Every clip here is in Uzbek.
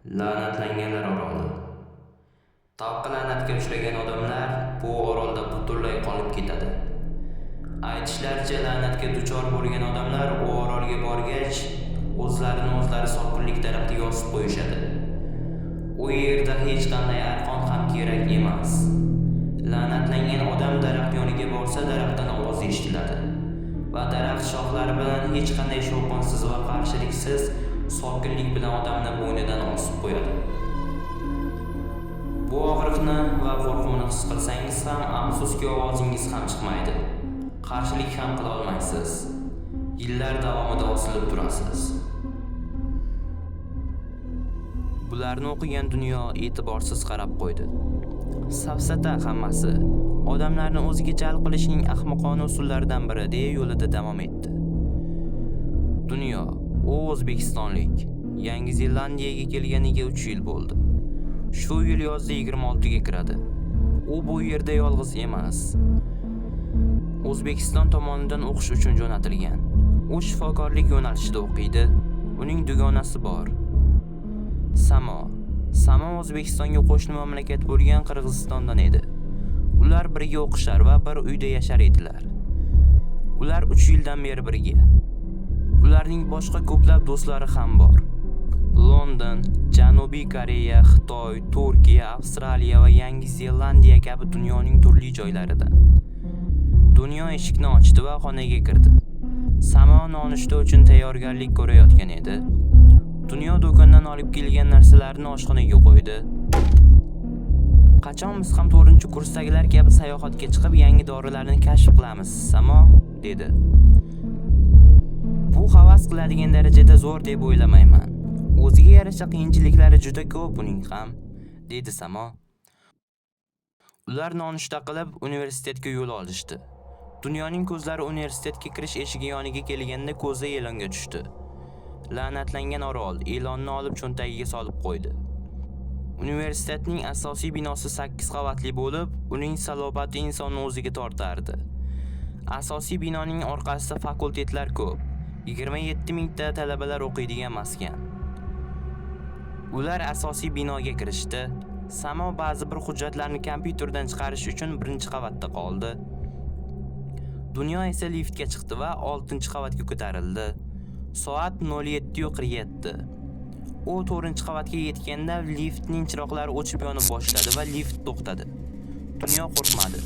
La'natlanganlar oroli. Tavqi la'natga uchragan odamlar bu orolda butunlay qolib ketadi. Aytishlaricha la'natga duchor bo'lgan odamlar u orolga borgach, o'zlari sokinlik daraxtiga osib qo'yishadi. U yerda hech qanday arqon ham kerak emas. La'natlangan odam daraxt yoniga borsa, daraxtdan ovoz eshitiladi va daraxt shoxlari bilan hech qanday shovqinsiz va qarshiliksiz sokinlik bilan odamni bo'ynidan osib qo'yadi. Bu og'riqni va qo'rquvni his qilsangiz ham, afsuski ovozingiz ham chiqmaydi. Qarshilik ham qila olmaysiz. Yillar davomida osilib turasiz. Bularni o'qigan dunyo e'tiborsiz qarab qo'ydi. Safsata hammasi. Odamlarni o'ziga jalb qilishning ahmoqona usullaridan biri deya yo'lida davom etdi. Dunyo, u o'zbekistonlik, Yangi Zelandiyaga kelganiga 3 yil bo'ldi. Shu yil yozda 26 ga kiradi. U bu yerda yolg'iz emas. O'zbekiston tomonidan o'qish uchun jo'natilgan. U shifokorlik yo'nalishida o'qiydi. Uning dugonasi bor. Samo O'zbekistonga qo'shni mamlakat bo'lgan Qirg'izistondan edi. Ular birga o'qishar va bir uyda yashar edilar. Ular 3 yildan beri birga. Ularning boshqa ko'plab do'stlari ham bor. London, Janubiy Koreya, Xitoy, Turkiya, Avstraliya va Yangi Zelandiya kabi dunyoning turli joylaridan. Dunyo eshikni ochdi va xonaga kirdi. Samo nonushta uchun tayyorgarlik ko'rayotgan edi. Dunyo do'kondan olib kelgan narsalarni oshxonaga qo'ydi. Qachon biz ham 4-kursdagilar kabi sayohatga chiqib yangi dorilarni kashf qilamiz, Samo dedi. Bu havas qiladigan darajada zo'r deb o'ylamayman. O'ziga yarasha qiyinchiliklari juda ko'p uning ham, dedi Samo. Ular nonushta qilib universitetga yo'l olishdi. Dunyoning ko'zlari universitetga kirish eshigi yoniga kelganda ko'zi e'longa tushdi. La'natlangan orol e'lonni olib cho'ntagiga solib qo'ydi. Universitetning asosiy binosi 8 qavatli bo'lib, uning salobati insonni o'ziga tortardi. Asosiy binoning orqasida fakultetlar ko'p. 27 mingta talabalar o'qiydigan maskan. Ular asosiy binoga kirishdi. Samo ba'zi bir hujjatlarni kompyuterdan chiqarish uchun 1-qavatda qoldi. Dunyo esa liftga chiqdi va 6-qavatga ko'tarildi. Soat 07:47. U 4-qavatga yetganda liftning chiroqlari o'chib yonib boshladi va lift to'xtadi. Dunyo qo'rqmadi.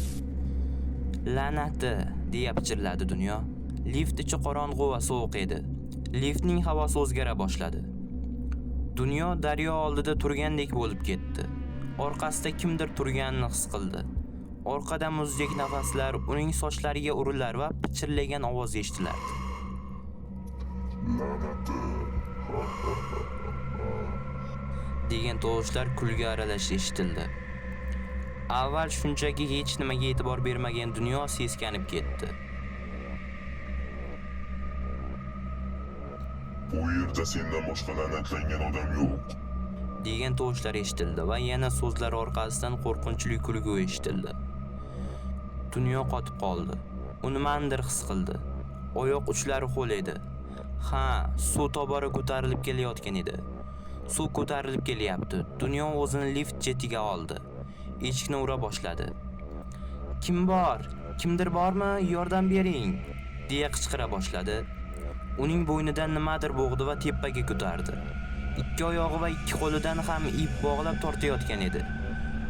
La'nati, deya pichirladi Dunyo. Lift ichi qorong'u va sovuq edi. Liftning havosi o'zgara boshladi. Dunyo daryo oldida turgandek bo'lib ketdi. Orqasida kimdir turganini his qildi. Orqadan muzdek nafaslar uning sochlariga urilar va pichirlagan ovoz eshitilardi. La'nati. degan tovushlar kulga aralash eshitildi. Avval shunchaki hech nimaga e'tibor bermagan dunyo seskanib ketdi. Bu yerda sendan boshqa la'natlangan odam yo'q, degan tovushlar eshitildi va yana so'zlar orqasidan qo'rqinchli kulgu eshitildi. Dunyo qotib qoldi. U nimandir his qildi. Oyoq uchlari ho'l edi. Suv tobora ko'tarilib kelayotgan edi. Suv ko'tarilib kelyapti. Dunyo o'zini lift chetiga oldi. Eshikni ura boshladi. Kim bor? Kimdir bormi? Yordam bering, deya qichqira boshladi. Uning bo'ynidan nimadir bo'g'di va tepaga ko'tardi. Ikki oyog'i va ikki qo'lidan ham ip bog'lab tortayotgan edi.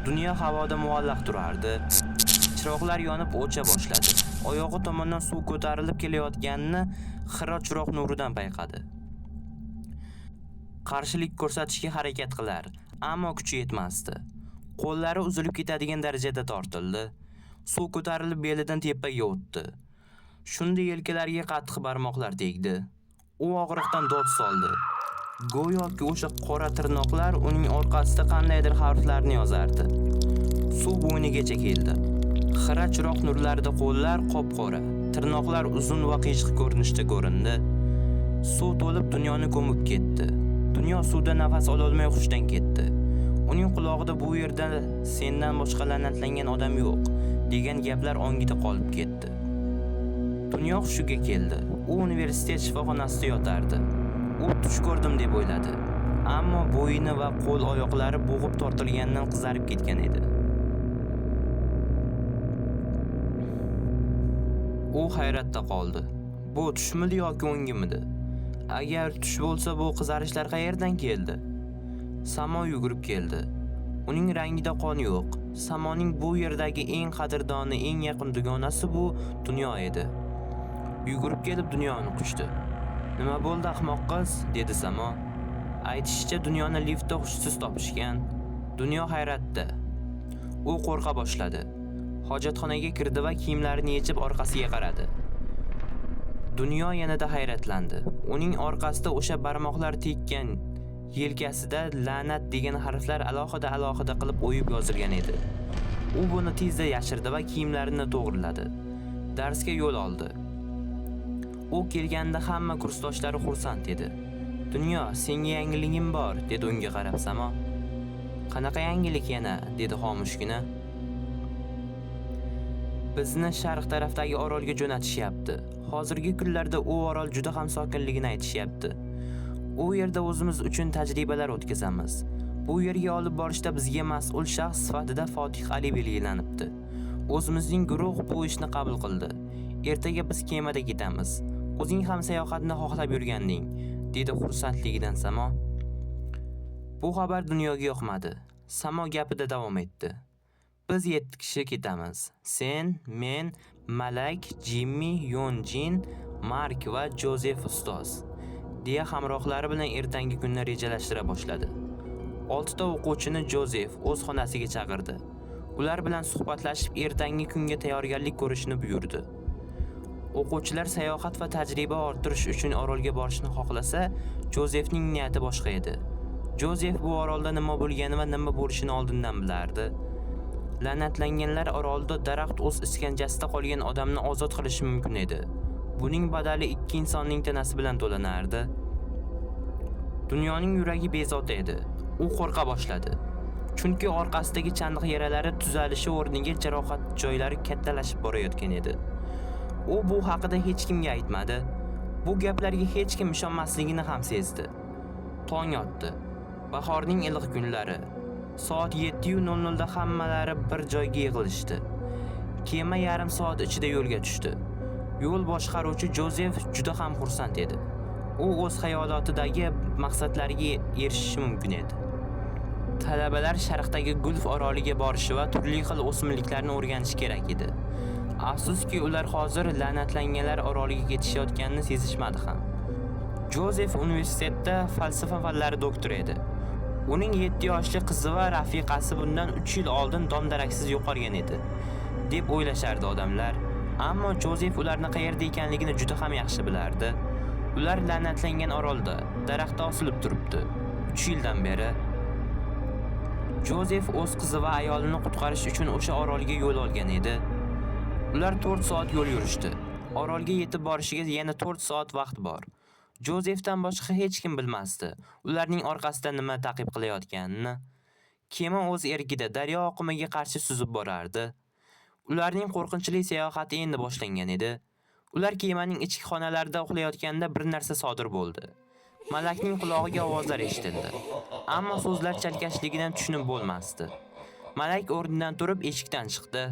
Dunyo havoda muallaq turardi. Chiroqlar yonib o'cha boshladi. Oyog'i tomondan suv ko'tarilib kelayotganini xira chiroq nuridan payqadi. Qarshilik ko'rsatishga harakat qilar, ammo kuchi yetmasdi. Qo'llari uzilib ketadigan darajada tortildi. Suv ko'tarilib belidan tepaga o'tdi. Shunda yelkalariga qattiq barmoqlar tegdi. U og'riqdan dod soldi. Go'yoki o'sha qora tirnoqlar uning orqasida qandaydir harflarni yozardi. Suv bo'ynigacha keldi. Xira chiroq nurlarida qo'llar qop-qora, tirnoqlar uzun va qiyshiq ko'rinishda ko'rindi. Suv to'lib dunyoni ko'mib ketdi. Dunyo suvda nafas ola olmay hushdan ketdi. Uning quloqida bu yerda sendan boshqa la'natlangan odam yo'q, degan gaplar ongida qolib ketdi. Dunyo hushiga keldi. U universitet shifoxonasida yotardi. U tush ko'rdim deb o'yladi. ammo bo'yni va qo'l oyoqlari bo'g'ib tortilganidan qizarib ketgan edi. U hayratda qoldi. Bu tushmidi yoki o'ngimidi? Agar tush bo'lsa, bu qizarishlar qayerdan keldi? Samo yugurib keldi. Uning rangida qon yo'q. Samoning bu yerdagi eng qadrdoni, eng yaqin dugonasi bu dunyo edi. Yugurib kelib dunyoni quchdi. "Nima bo'ldi ahmoq qiz?" dedi Samo. Aytishicha dunyoni liftda hushsiz topishgan. Dunyo hayratda. U qo'rqa boshladi. Hojatxonaga kirdi va kiyimlarini yechib orqasiga qaradi. Dunyo yanada hayratlandi. Uning orqasida o'sha barmoqlar tekkan yelkasida la'nat degan harflar alohida qilib o'yib yozilgan edi. U buni tezda yashirdi va kiyimlarini to'g'riladi. Darsga yo'l oldi. U kelganda hamma kursdoshlari xursand edi. "Dunyo, senga yangiligim bor", dedi unga qarab Samo. "Qanaqa yangilik yana?" dedi xomushgina. "Bizni sharq tarafdagi orolga jo'natishyapti. Hozirgi kunlarda u orol juda ham sokinligini aytishyapti. U yerda o'zimiz uchun tajribalar o'tkazamiz. Bu yerga olib borishda bizga mas'ul shaxs sifatida Fotih Ali belgilanibdi. O'zimizning guruh bu ishni qabul qildi. Ertaga biz kemada ketamiz. O'zing ham sayohatni xohlab yurganding", dedi xursandligidan Samo. Bu xabar dunyoga yoqmadi. Samo gapida davom etdi. "Biz 7 kishi ketamiz. Sen, men, Malak, Jimmy, Yonjin, Mark va Jozef ustoz", deya hamrohlari bilan ertangi kunni rejalashtira boshladi. 6 ta o'quvchini Jozef o'z xonasiga chaqirdi. Ular bilan suhbatlashib ertangi kunga tayyorgarlik ko'rishni buyurdi. O'quvchilar sayohat va tajriba orttirish uchun orolga borishni xohlasa, Jozefning niyati boshqa edi. Jozef bu orolda nima bo'lgani va nima bo'lishini oldindan bilardi. La'natlanganlar orolda daraxt o'z iskanjasida qolgan odamni ozod qilishi mumkin edi. Buning badali 2 insonning tanasi bilan to'lanardi. Dunyoning yuragi bezovta edi. U qo'rqa boshladi. Chunki orqasidagi chandiq yaralari tuzalishi o'rniga jarohat joylari kattalashib borayotgan edi. U bu haqida hech kimga aytmadi. Bu gaplarga hech kim ishonmasligini ham sezdi. Tong otdi. Bahorning iliq kunlari. Soat 7:00 da hammalari bir joyga yig'ilishdi. Kema yarim soat ichida yo'lga tushdi. Yo'l boshqaruvchi Jozef juda ham xursand edi. U o'z xayolotidagi maqsadlariga erishishi mumkin edi. Talabalar sharqdagi Gulf oroliga borishi va turli xil o'simliklarni o'rganishi kerak edi. Afsuski, ular hozir la'natlanganlar oroliga ketishayotganini sezishmadi ham. Jozef universitetda falsafa fanlari doktori edi. Uning 7 yoshli qizi va rafiqasi bundan 3 yil oldin domdaraksiz yo'qolgan edi, deb o'ylashardi odamlar. Ammo Jozef ularni qayerda ekanligini juda ham yaxshi bilardi. Ular la'natlangan orolda, daraxtda osilib turibdi. 3 yildan beri. Jozef o'z qizi va ayolini qutqarish uchun o'sha orolga yo'l olgan edi. Ular 4 soat yo'l yurishdi. Orolga yetib borishiga yana 4 soat vaqt bor. Jozefdan boshqa hech kim bilmasdi ularning orqasida nima ta'qib qilayotganini. Kema o'z erkida daryo oqimiga qarshi suzib borardi. Ularning qo'rqinchli sayohati endi boshlangan edi. Ular kemaning ichki xonalarida uxlayotganda bir narsa sodir bo'ldi. Malakning qulog'iga ovozlar eshitildi, ammo so'zlar chalkashligidan tushunib bo'lmasdi. Malak o'rnidan turib eshikdan chiqdi.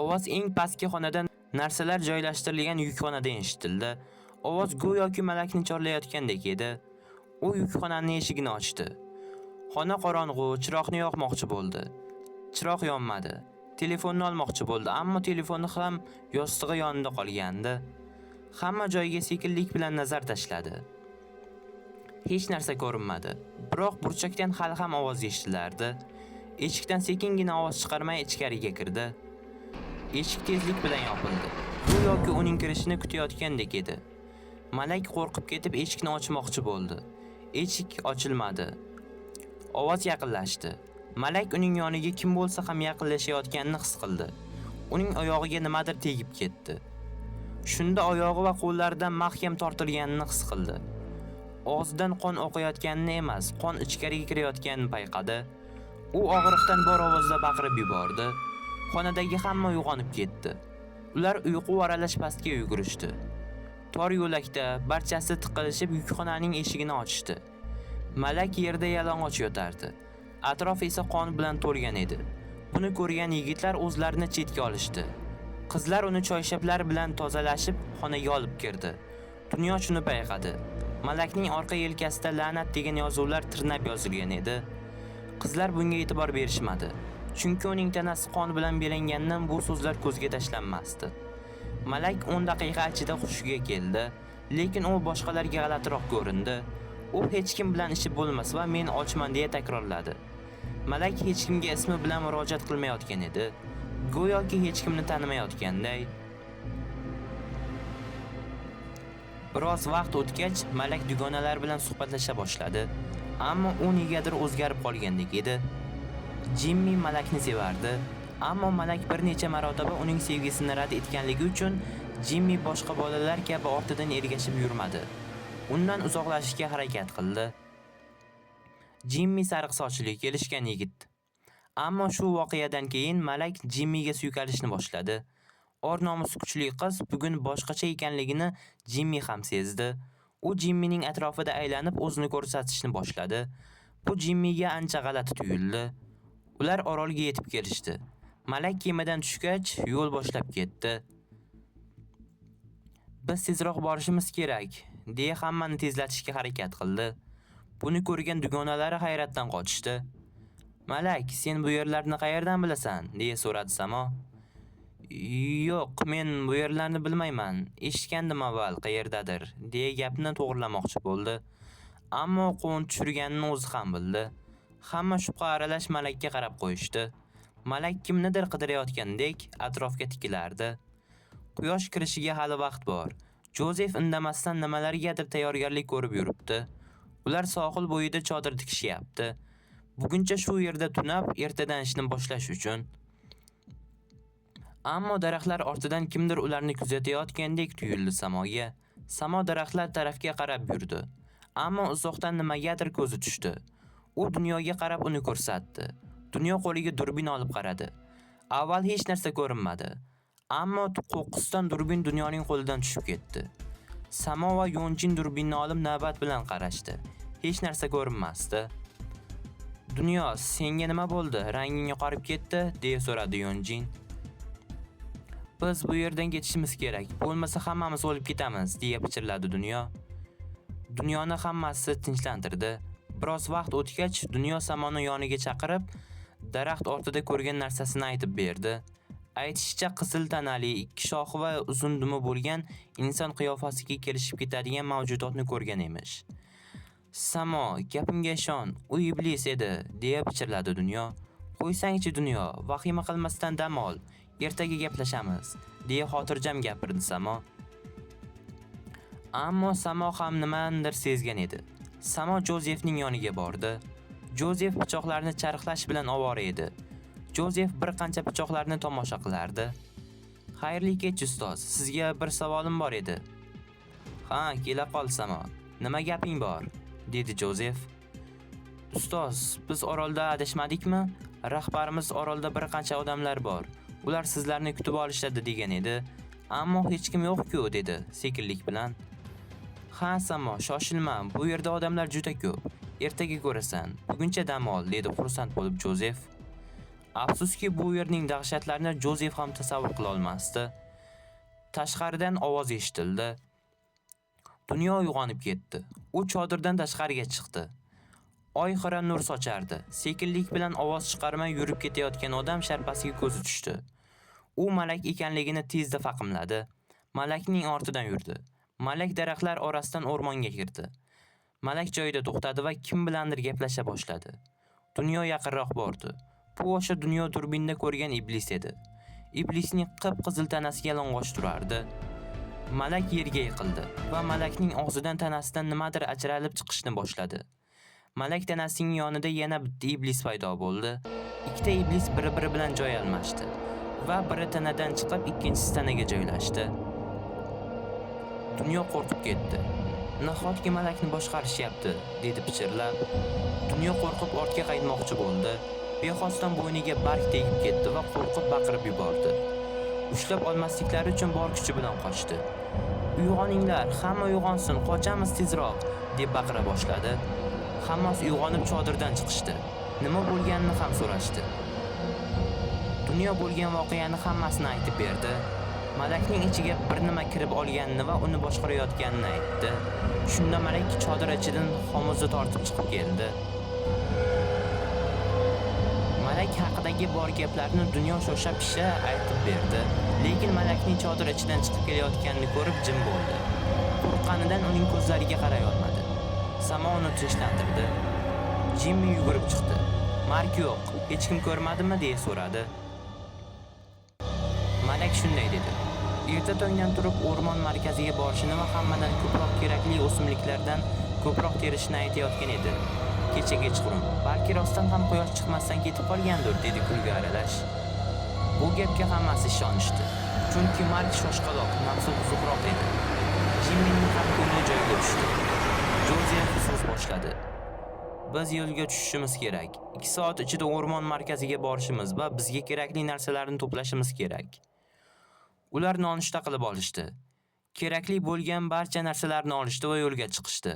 Ovoz eng pastki xonadan narsalar joylashtirilgan yukxonadan eshitildi. Ovoz go'yoki Malakni chorlayotgandek edi. U yukxonaning eshigini ochdi. Xona qorong'u, chiroqni yoqmoqchi bo'ldi. Chiroq yonmadi. Telefonni olmoqchi bo'ldi, ammo telefoni ham yostig'i yonida qolgandi. Hamma joyga sekinlik bilan nazar tashladi. Hech narsa ko'rinmadi. Biroq burchakdan hali ham ovoz eshitilardi. Eshikdan sekingina ovoz chiqarmay ichkariga kirdi. Eshik tezlik bilan yopildi. Go'yoki uning kirishini kutayotgandek edi. Malak qo'rqib ketib eshikni ochmoqchi bo'ldi. Eshik ochilmadi. Ovoz yaqinlashdi. Malak uning yoniga kim bo'lsa ham yaqinlashayotganini his qildi. Uning oyog'iga nimadir tegib ketdi. Shunda oyog'i va qo'llaridan mahkam tortilganini his qildi. Og'zidan qon oqayotganini emas, qon ichkariga kirayotganini payqadi. U og'riqdan bor ovozda baqirib yubordi. Xonadagi hamma uyg'onib ketdi. Ular uyqu aralash pastga yugurishdi. Tor yo'lakda barchasi tiqilishib yukxonaning eshigini ochishdi. Malak yerda yalang'och yotardi. Atrof esa qon bilan to'lgan edi. Buni ko'rgan yigitlar o'zlarini chetga olishdi. Qizlar uni choyshablar bilan tozalashib, xonaga olib kirdi. Dunyo shuni payqadi. Malakning orqa yelkasida la'nat degan yozuvlar tirnab yozilgan edi. Qizlar bunga e'tibor berishmadi. Chunki uning tanasi qon bilan belangandan bu so'zlar ko'zga tashlanmasdi. Malak 10 daqiqa ichida hushiga keldi, lekin u boshqalarga g'alatiroq ko'rindi. U hech kim bilan ishi bo'lmas va men ochman deya takrorladi. Malak hech kimga ismi bilan murojaat qilmayotgan edi. Go'yoki hech kimni tanimayotganday. Biroz vaqt o'tgach, Malak dugonalar bilan suhbatlasha boshladi, ammo u negadir o'zgarib qolgandek edi. Jimmy Malakni sevardi, ammo Malak bir necha marotaba uning sevgisini rad etganligi uchun Jimmy boshqa bolalar kabi ortidan ergashib yurmadi. Undan uzoqlashishga harakat qildi. Jimmy sariq sochli, kelishgan yigit. Ammo shu voqeadan keyin Malak Jimmyga suykalishni boshladi. Or-nomusi kuchli qiz bugun boshqacha ekanligini Jimmy ham sezdi. U Jimmyning atrofida aylanib o'zini ko'rsatishni boshladi. Bu Jimmyga ancha g'alati tuyuldi. Ular orolga yetib kelishdi. Malak kemadan tushgach, yo'l boshlab ketdi. Biz tezroq borishimiz kerak, deya hammani tezlatishga harakat qildi. Buni ko'rgan dugonalari hayratdan qochishdi. Malak, sen bu yerlarni qayerdan bilasan? Deya so'radi Samo. Yo'q, men bu yerlarni bilmayman. Eshitgandim avval qayerdadir, deya gapni to'g'rilamoqchi bo'ldi. Ammo qo'n tushirganini o'zi ham bildi. Hamma shubha aralash Malakka qarab qo'yishdi. Malak kimnidir qidirayotgandek atrofga tikilardi. Quyosh kirishiga hali vaqt bor. Jozef indamasdan nimalargadir tayyorgarlik ko'rib yuribdi. Ular sohil bo'yida chodir tikishyapti. Buguncha shu yerda tunab, ertadan ishni boshlash uchun. Ammo daraxtlar ortidan kimdir ularni kuzatayotgandek tuyuldi Samoga. Samo daraxtlar tarafga qarab yurdi. Ammo uzoqdan nimagadir ko'zi tushdi. U dunyoga qarab uni ko'rsatdi. Dunyo qo'liga durbin olib qaradi. Avval hech narsa ko'rinmadi. Ammo qo'qqisdan durbin dunyoning qo'lidan tushib ketdi. Samo va Yonjin durbinni olib navbat bilan qarashdi. Hech narsa ko'rinmasdi. Dunyo, senga nima bo'ldi? Ranging yo'qolib ketdi, deya so'radi Yonjin. Biz bu yerdan ketishimiz kerak. Bo'lmasa hammamiz o'lib ketamiz, deya pichirladi Dunyo. Dunyoni hammasi tinchlantirdi. Biroz vaqt o'tgach, Dunyo Samoni yoniga chaqirib, daraxt ortida ko'rgan narsasini aytib berdi. Aytishicha qizil tanali, ikki shoxi va uzun dumi bo'lgan inson qiyofasiga kelishib ketadigan mavjudotni ko'rgan emish. Samo, gapimga ishon, u iblis edi, deya pichirladi Dunyo. Qo'ysangchi Dunyo, vahima qilmasdan dam ol. Ertaga gaplashamiz, deya xotirjam gapirdi Samo. Ammo Samo ham nimanidir sezgan edi. Samo Jozefning yoniga bordi. Jozef pichoqlarni charxlash bilan ovora edi. Jozef bir qancha pichoqlarni tomosha qilardi. Xayrli kech ustoz, sizga bir savolim bor edi. Ha, kela qol Samo. Nima gaping bor? Dedi Jozef. Ustoz, biz orolda adashmadikmi? Rahbarimiz orolda bir qancha odamlar bor. Ular sizlarni kutib olishadi degan edi. Ammo hech kim yo'q-ku, dedi sekinlik bilan. Ha, Samo, shoshilma. Bu yerda odamlar juda ko'p. Ertaga ko'rasan. Buguncha dam ol, dedi xursand bo'lib Jozef. Afsuski, bu yerning dahshatlarini Jozef ham tasavvur qila olmasdi. Tashqaridan ovoz eshitildi. Dunyo uyg'onib ketdi. U chodirdan tashqariga chiqdi. Oy xira nur sochardi. Sekinlik bilan ovoz chiqarmay yurib ketayotgan odam sharpasiga ko'zi tushdi. U Malak ekanligini tezda fahmladi. Malakning ortidan yurdi. Malak daraxtlar orasidan o'rmonga kirdi. Malak joyida to'xtadi va kim bilandir gaplasha boshladi. Dunyo yaqinroq bordi. Bu o'sha Dunyo turbinda ko'rgan iblis edi. Iblisning qip-qizil tanasi yalang'och turardi. Malak yerga yiqildi va Malakning og'zidan tanasidan nimadir ajralib chiqishni boshladi. Malak tanasining yonida yana bitta iblis paydo bo'ldi. Ikkita iblis bir-biri bilan joy almashdi va biri tanadan chiqib ikkinchisi tanaga joylashdi. Dunyo qo'rqib ketdi. Nahotki Malakni boshqarishyapti, dedi pichirlab. Dunyo qo'rqib ortga qaytmoqchi bo'ldi. Bexosdan bo'yniga barg tegib ketdi va qo'rqib baqirib yubordi. Ushlab olmasliklari uchun bor kuchi bilan qochdi. Uyg'oninglar, hamma uyg'onsin, qochamiz tezroq, deb baqira boshladi. Hammasi uyg'onib chodirdan chiqishdi. Nima bo'lganini ham so'rashdi. Dunyo bo'lgan voqeani hammasini aytib berdi. Malakning ichiga bir nima kirib olganini va uni boshqarayotganini aytdi. Shunda Malak chodir ichidan xomuzni tortib chiqib keldi. Malak haqidagi bor gaplarni Dunyo shosha-pisha aytib berdi, lekin Malakning chodir ichidan chiqib kelayotganini ko'rib jim bo'ldi. Qo'rqqanidan uning ko'zlariga qaray olmadi. Samo uni tinchlantirdi. Jimmi yugurib chiqdi. "Mark yo'q, hech kim ko'rmadimi?" deya so'radi. Malak shunday dedi. Erta tongdan turib o'rmon markaziga borishini va hammadan ko'proq kerakli o'simliklardan ko'proq terishni aytayotgan edi. Kecha kechqurun, balki rostdan ham quyosh chiqmasdan ketib qolgandir, dedi kulga aralash. Bu gapga hammasi ishonishdi. Chunki Mark shoshqaloq, nafsi buzuqroq edi. Jimmining ham ko'ngli joyiga tushdi. Jozef so'z boshladi. "Biz yo'lga tushishimiz kerak. 2 soat ichida o'rmon markaziga borishimiz va bizga kerakli narsalarni to'plashimiz kerak." Ular nonushta qilib olishdi. Kerakli bo'lgan barcha narsalarni olishdi va yo'lga chiqishdi.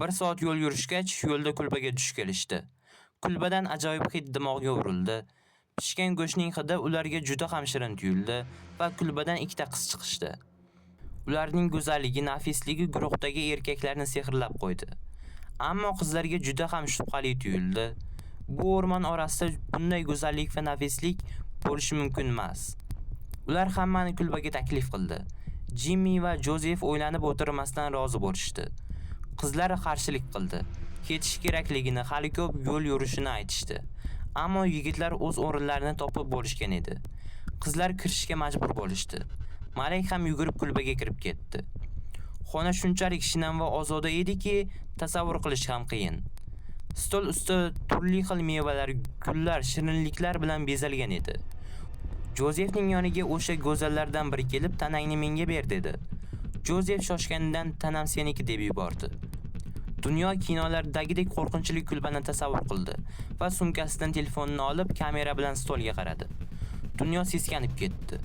1 soat yo'l yurishgach, yo'lda kulbaga duch kelishdi. Kulbadan ajoyib hid dimog'iga urildi. Pishgan go'shtning hidi ularga juda ham shirin tuyuldi va kulbadan 2 ta qiz chiqishdi. Ularning go'zalligi, nafisligi guruhdagi erkaklarni sehrlab qo'ydi. Ammo qizlarga juda ham shubhali tuyuldi. Bu o'rmon orasida bunday go'zallik va nafislik bo'lishi mumkin emas. Ular hammani kulbaga taklif qildi. Jimmi va Jozef o'ylanib o'tirmasdan rozi bo'lishdi. Qizlar qarshilik qildi. Ketish kerakligini, hali ko'p yo'l yurishini aytishdi. Ammo yigitlar o'z o'rinlarini topib bo'lishgan edi. Qizlar kirishga majbur bo'lishdi. Malak ham yugurib kulbaga kirib ketdi. Xona shunchalik shinam va ozoda ediki, tasavvur qilish ham qiyin. Stol usti turli xil mevalar, gullar, shirinliklar bilan bezalgan edi. Jozefning yoniga o'sha go'zallardan biri kelib, "Tanangni menga ber" dedi. Jozef shoshganidan "Tanam seniki" deb yubordi. Dunyo kinolardagidek qo'rqinchli kulbani tasavvur qildi va sumkasidan telefonini olib, kamera bilan stolga qaradi. Dunyo seskanib ketdi.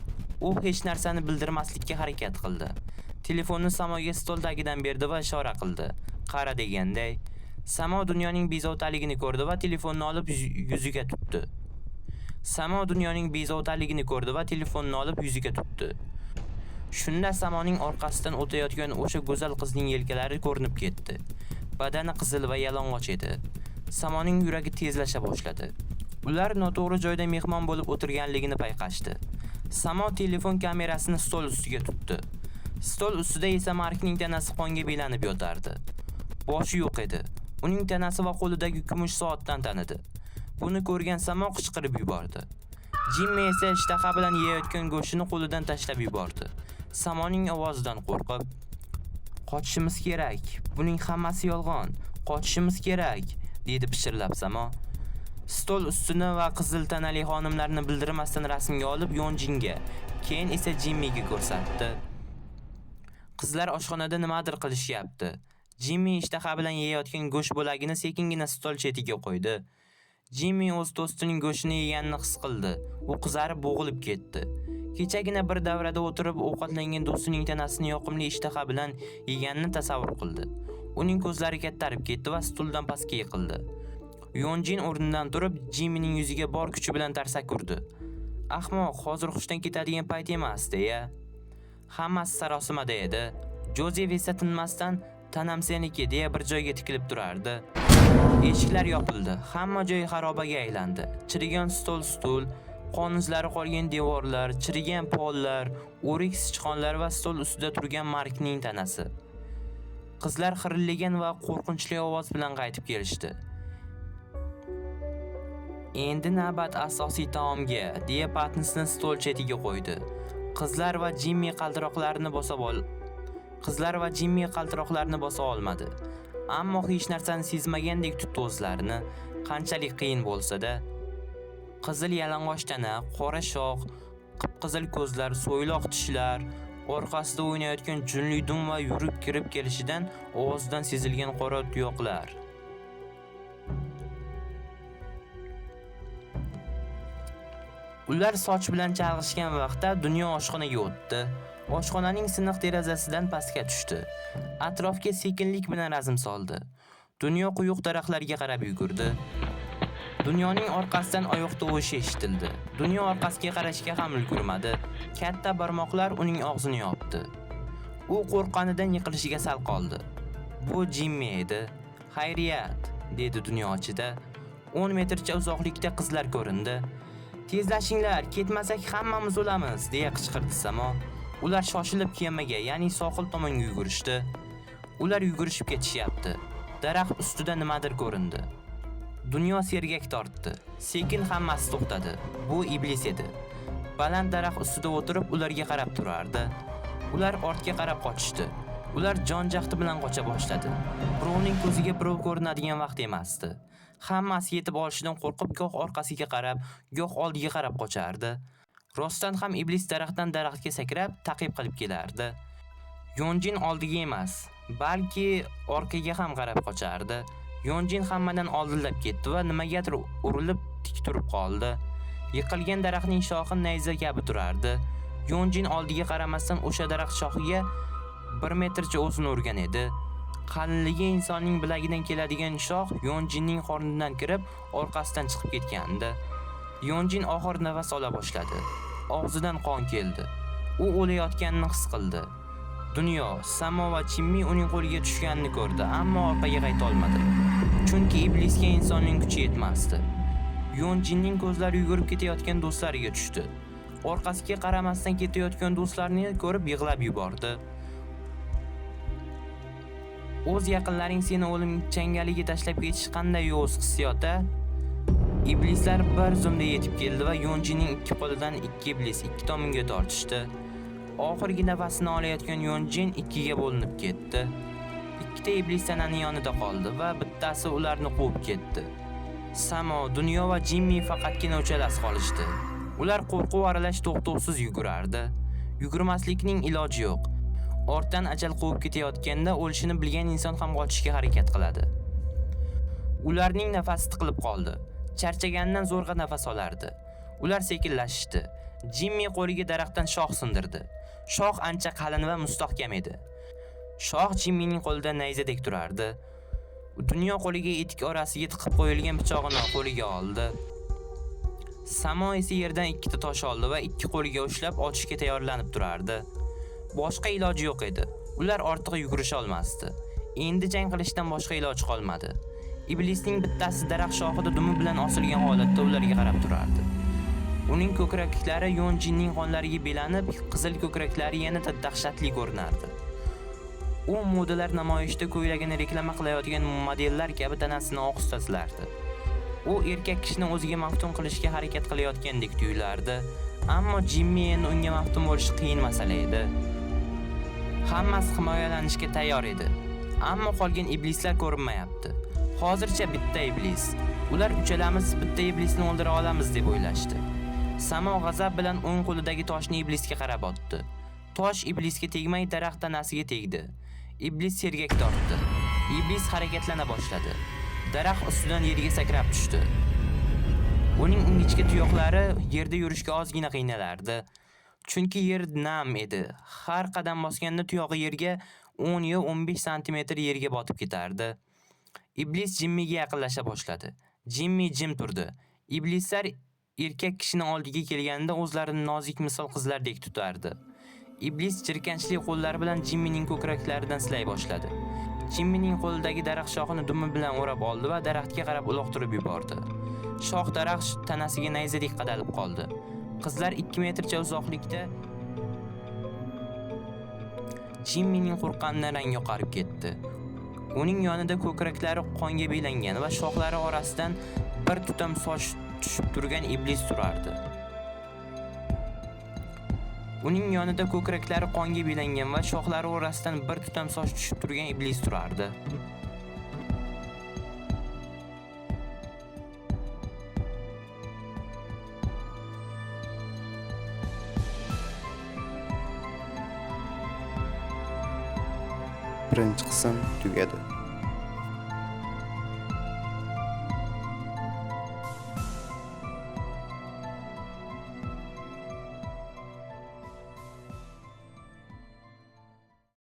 U hech narsani bildirmaslikka harakat qildi. Telefonni Samoga stol tagidan berdi va ishora qildi. "Qara" deganday. Samo Dunyoning bezovtaligini ko'rdi va telefonni olib yuziga tutdi. Shunda Samoning orqasidan o'tayotgan o'sha go'zal qizning yelkalari ko'rinib ketdi. Badani qizil va yalang'och edi. Samoning yuragi tezlasha boshladi. Ular noto'g'ri joyda mehmon bo'lib o'tirganligini payqashdi. Samo telefon kamerasini stol ustiga tutdi. Stol ustida esa Markning tanasi qonga belanib yotardi. Boshi yo'q edi. Uning tanasi va qo'lidagi kumush soatdan tanidi. Buni ko'rgan Samo qichqirib yubordi. Jimmi esa ishtaha bilan yeyotgan go'shtini qo'lidan tashlab yubordi. Samoning ovozidan qo'rqib, "Qochishimiz kerak. Buning hammasi yolg'on. Qochishimiz kerak", dedi pichirlab Samo. Stol ustini va qizil tanali xonimlarni bildirmasdan rasmga olib Yonjinga, keyin esa Jimmiga ko'rsatdi. Qizlar oshxonada nimadir qilishyapti. Jimmi ishtaha bilan yeyotgan go'sht bo'lagini sekingina stol chetiga qo'ydi. Jimmi o'z do'stining go'shtini yeganini his qildi. U qizarib bo'g'ilib ketdi. Kechagina bir davrada o'tirib ovqatlangan do'stining tanasini yoqimli ishtaha bilan yeganini tasavvur qildi. Uning ko'zlari kattarib ketdi va stuldan pastga yiqildi. Yonjin o'rnidan turib, Jimmining yuziga bor kuchi bilan tarsak urdi. "Ahmoq, hozir hushdan ketadigan payt emas", deya. Hammasi sarosimada edi. Jozef esa tinmasdan "Tanam seniki" deya bir joyga tikilib turardi. Eshiklar yopildi. Hamma joy xarobaga aylandi. Chirigan stul, qon izlari qolgan devorlar, chirigan pollar, o'rik sichqonlar va stol ustida turgan Markning tanasi. Qizlar xirillagan va qo'rqinchli ovoz bilan qaytib kelishdi. "Endi navbat asosiy taomga", deya patnisni stol chetiga qo'ydi. Qizlar va Jimmi qaltiroqlarini bosa olmadi. Ammo hech narsani sezmagandek tutdi o'zlarini, qanchalik qiyin bo'lsa-da. Qizil yalang'och tana, qora shox, qip-qizil ko'zlar, so'yloq tishlar, orqasida o'ynayotgan junli dum va yurib kirib kelishidan ovozidan sezilgan qora tuyoqlar. Ular soch bilan chalg'ishgan vaqtda Dunyo oshxonaga o'tdi. Oshxonaning siniq derazasidan pastga tushdi. Atrofga sekinlik bilan razm soldi. Dunyo quyuq daraxtlarga qarab yugurdi. Dunyoning orqasidan oyoq tovushi eshitildi. Dunyo orqasiga qarashga ham ulgurmadi. Katta barmoqlar uning og'zini yopdi. U qo'rqqanidan yiqilishiga sal qoldi. Bu Jimmi edi. Xayriyat, dedi dunyo ichida. 10 metrcha uzoqlikda qizlar ko'rindi. Tezlashinglar, ketmasak hammamiz o'lamiz, deya qichqirdi Samo. Ular shoshilib kemaga, ya'ni sohil tomonga yugurishdi. Ular yugurishib ketishyapti. Daraxt ustida nimadir ko'rindi. Dunyo sergak tortdi. Sekin hammasi to'xtadi. Bu iblis edi. Baland daraxt ustida o'tirib ularga qarab turardi. Ular ortga qarab qochishdi. Ular jon-jahdi bilan qocha boshladi. Birovning ko'ziga birov ko'rinadigan vaqt emasdi. Hammasi yetib olishidan qo'rqib goh orqasiga qarab, goh oldiga qarab qochardi. Rostdan ham iblis daraxtdan daraxtga sakrab, ta'qib qilib kelardi. Yonjin oldiga emas, balki orqaga ham qarab qochardi. Yonjin hammadan oldinlab ketdi va nimagadir urilib tik turib qoldi. Yiqilgan daraxtning shoxi nayza kabi turardi. Yonjin oldiga qaramasdan o'sha daraxt shoxiga 1 metrcha o'zini urgan edi. Qalinligi insonning bilagidan keladigan shox Yonjinning qornidan kirib, orqasidan chiqib ketgandi. Yonjin oxir nafas ola boshladi. Og'zidan qon keldi. U o'layotganini his qildi. Dunyo, Samo va Jimmi uning qo'liga tushganini ko'rdi, ammo orqaga qayta olmadi. Chunki iblisga insonning kuchi yetmasdi. Yonjinning ko'zlari yugurib ketayotgan do'stlariga tushdi. Orqasiga qaramasdan ketayotgan do'stlarini ko'rib yig'lab yubordi. O'z yaqinlaring seni o'lim changaliga tashlab ketish qanday yo'z hissiyot-a? Iblislar bir zumda yetib keldi va Yonjinning ikki qo'lidan ikki iblis ikki tomonga tortishdi. Oxirgi nafasini olayotgan Yonjin ikkiga bo'linib ketdi. Ikkita iblis tananing yonida qoldi va bittasi ularni quvib ketdi. Samo, Dunyo va Jimmi faqatgina uchalasi qolishdi. Ular qo'rquv aralash to'xtovsiz yugurardi. Yugurmaslikning iloji yo'q. Ortdan ajal quvib ketayotganda o'lishini bilgan inson ham qochishga harakat qiladi. Ularning nafasi tiqilib qoldi. Charchaganidan zo'rg'a nafas olardi. Ular sekinlashishdi. Jimmi qo'liga daraxtdan shox sindirdi. Shox ancha qalin va mustahkam edi. Shox Jimmining qo'lida nayzadek turardi. Dunyo qo'liga etik orasiga tiqib qo'yilgan pichog'ini qo'liga oldi. Samo esa yerdan ikkita tosh oldi va ikki qo'liga ushlab otishga tayyorlanib turardi. Boshqa iloji yo'q edi. Ular ortiq yugurisha olmasdi. Endi jang qilishdan boshqa iloj qolmadi. Iblisning bittasi daraxt shoxida dumi bilan osilgan holatda ularga qarab turardi. Uning ko'kraklari Yonjinning qonlariga belanib, qizil ko'kraklari yanada dahshatli ko'rinardi. U modalar namoyishida ko'ylagini reklama qilayotgan modellar kabi tanasini ohista silardi. U erkak kishini o'ziga maftun qilishga harakat qilayotgandek tuyulardi, ammo Jimmi endi unga maftun bo'lish qiyin masala edi. Hammasi himoyalanishga tayyor edi, ammo qolgan iblislar ko'rinmayapti. Hozircha bitta iblis. Ular uchalamiz bitta iblisni o'ldira olamiz deb o'ylashdi. Samo g'azab bilan o'ng qo'lidagi toshni iblisga qarab otdi. Tosh iblisga tegmay daraxt tanasiga tegdi. Iblis sergak tortdi. Iblis harakatlana boshladi. Daraxt ustidan yerga sakrab tushdi. Uning ingichka tuyoqlari yerda yurishga ozgina qiynalardi. Chunki yer nam edi. Har qadam bosganda tuyog'i yerga 10 yo 15 sm yerga botib ketardi. Iblis Jimmiga yaqinlasha boshladi. Jimmi jim turdi. Iblislar erkak kishini oldiga kelganda o'zlarini nozik misol qizlardek tutardi. Iblis jirkanchli qo'llari bilan Jimmining ko'kraklaridan silay boshladi. Jimmining qo'lidagi daraxt shoxini dumi bilan o'rab oldi va daraxtga qarab uloqtirib yubordi. Shox daraxt tanasiga nayzadek qadalib qoldi. Qizlar 2 metrcha uzoqlikda Jimmining qo'rqqanidan rangi oqarib ketdi. Uning yonida ko'kraklari qonga belangan va shoxlari orasidan bir tutam soch tushib turgan iblis turardi. Uning yonida ko'kraklari qonga belangan va shoxlari orasidan bir tutam soch tushib turgan iblis turardi. Birinchi qism tugadi.